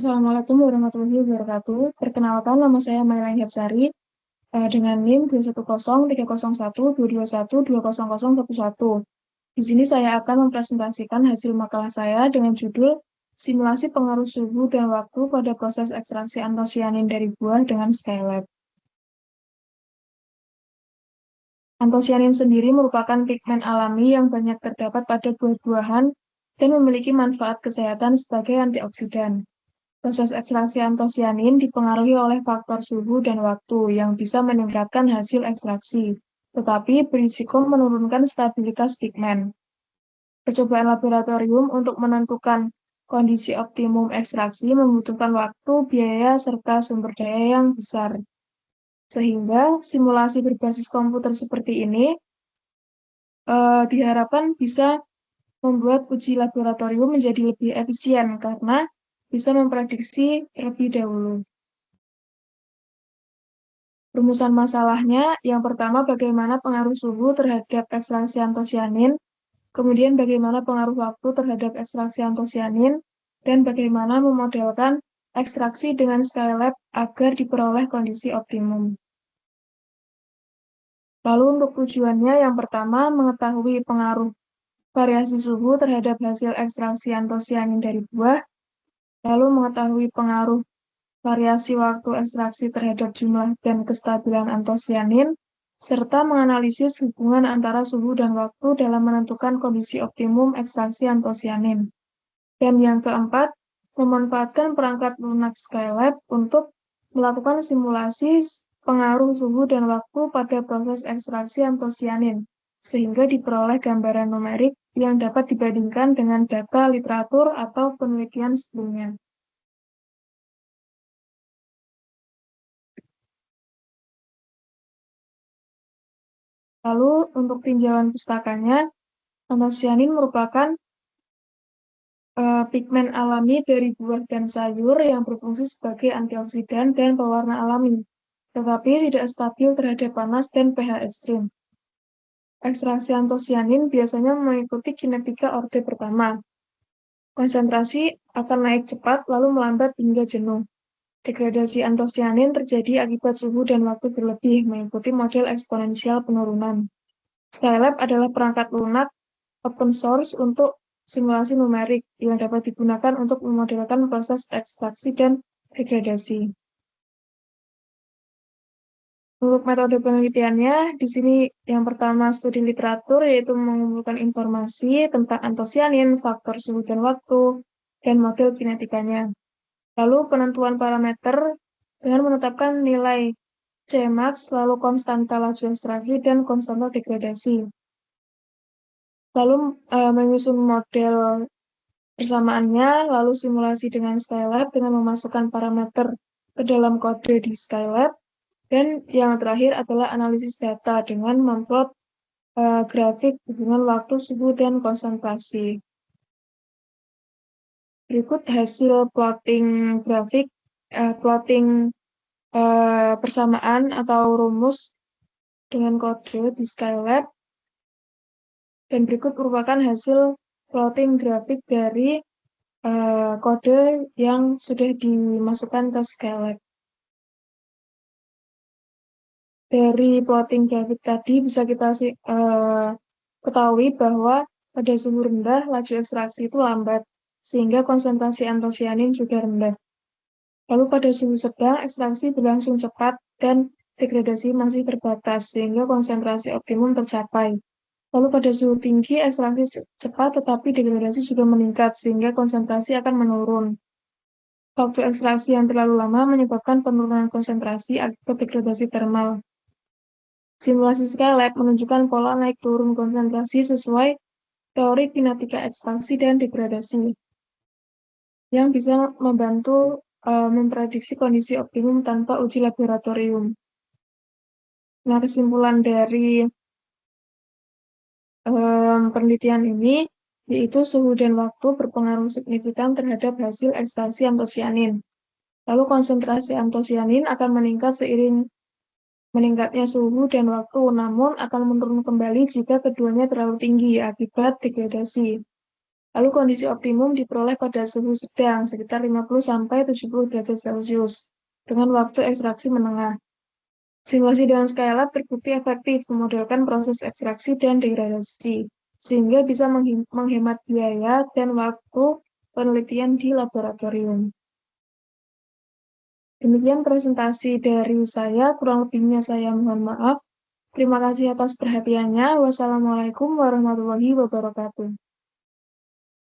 Assalamualaikum warahmatullahi wabarakatuh. Perkenalkan, nama saya Maila Hepsari dengan NIM 21030121221. Di sini saya akan mempresentasikan hasil makalah saya dengan judul Simulasi Pengaruh Suhu dan Waktu pada Proses Ekstraksi Antosianin dari Buah dengan Skylab. Antosianin sendiri merupakan pigmen alami yang banyak terdapat pada buah-buahan dan memiliki manfaat kesehatan sebagai antioksidan. Proses ekstraksi antosianin dipengaruhi oleh faktor suhu dan waktu yang bisa meningkatkan hasil ekstraksi, tetapi berisiko menurunkan stabilitas pigmen. Percobaan laboratorium untuk menentukan kondisi optimum ekstraksi membutuhkan waktu, biaya, serta sumber daya yang besar. Sehingga simulasi berbasis komputer seperti ini diharapkan bisa membuat uji laboratorium menjadi lebih efisien karena bisa memprediksi terlebih dahulu. Rumusan masalahnya, yang pertama bagaimana pengaruh suhu terhadap ekstraksi antosianin, kemudian bagaimana pengaruh waktu terhadap ekstraksi antosianin, dan bagaimana memodelkan ekstraksi dengan Skylab agar diperoleh kondisi optimum. Lalu untuk tujuannya, yang pertama mengetahui pengaruh variasi suhu terhadap hasil ekstraksi antosianin dari buah, lalu mengetahui pengaruh variasi waktu ekstraksi terhadap jumlah dan kestabilan antosianin, serta menganalisis hubungan antara suhu dan waktu dalam menentukan kondisi optimum ekstraksi antosianin. Dan yang keempat, memanfaatkan perangkat lunak Skylab untuk melakukan simulasi pengaruh suhu dan waktu pada proses ekstraksi antosianin, sehingga diperoleh gambaran numerik yang dapat dibandingkan dengan data literatur atau penelitian sebelumnya. Lalu untuk tinjauan pustakanya, antosianin merupakan pigmen alami dari buah dan sayur yang berfungsi sebagai antioksidan dan pewarna alami, tetapi tidak stabil terhadap panas dan pH ekstrim. Ekstraksi antosianin biasanya mengikuti kinetika orde pertama. Konsentrasi akan naik cepat lalu melambat hingga jenuh. Degradasi antosianin terjadi akibat suhu dan waktu berlebih, mengikuti model eksponensial penurunan. Skylab adalah perangkat lunak open source untuk simulasi numerik yang dapat digunakan untuk memodelkan proses ekstraksi dan degradasi. Untuk metode penelitiannya, di sini yang pertama studi literatur, yaitu mengumpulkan informasi tentang antosianin, faktor suhu dan waktu, dan model kinetikanya. Lalu penentuan parameter dengan menetapkan nilai Cmax, lalu konstanta laju ekstraksi, dan konstanta degradasi. Lalu menyusun model persamaannya, lalu simulasi dengan Skylab dengan memasukkan parameter ke dalam kode di Skylab, dan yang terakhir adalah analisis data dengan memplot grafik hubungan waktu, suhu, dan konsentrasi. Berikut hasil plotting grafik, plotting persamaan atau rumus dengan kode di Skylab, dan berikut merupakan hasil plotting grafik dari kode yang sudah dimasukkan ke Skylab. Dari plotting grafik tadi bisa kita ketahui bahwa pada suhu rendah laju ekstraksi itu lambat, sehingga konsentrasi antosianin juga rendah. Lalu pada suhu sedang ekstraksi berlangsung cepat dan degradasi masih terbatas, sehingga konsentrasi optimum tercapai. Lalu pada suhu tinggi ekstraksi cepat tetapi degradasi juga meningkat, sehingga konsentrasi akan menurun. Waktu ekstraksi yang terlalu lama menyebabkan penurunan konsentrasi akibat degradasi termal. Simulasi Skylab menunjukkan pola naik turun konsentrasi sesuai teori kinetika ekstraksi dan degradasi, yang bisa membantu memprediksi kondisi optimum tanpa uji laboratorium. Nah, kesimpulan dari penelitian ini yaitu suhu dan waktu berpengaruh signifikan terhadap hasil ekstraksi antosianin. Lalu konsentrasi antosianin akan meningkat seiring meningkatnya suhu dan waktu, namun akan menurun kembali jika keduanya terlalu tinggi akibat degradasi. Lalu kondisi optimum diperoleh pada suhu sedang sekitar 50-70 derajat Celcius dengan waktu ekstraksi menengah. Simulasi dengan Skylab terbukti efektif memodelkan proses ekstraksi dan degradasi, sehingga bisa menghemat biaya dan waktu penelitian di laboratorium. Demikian presentasi dari saya, kurang lebihnya saya mohon maaf. Terima kasih atas perhatiannya. Wassalamualaikum warahmatullahi wabarakatuh.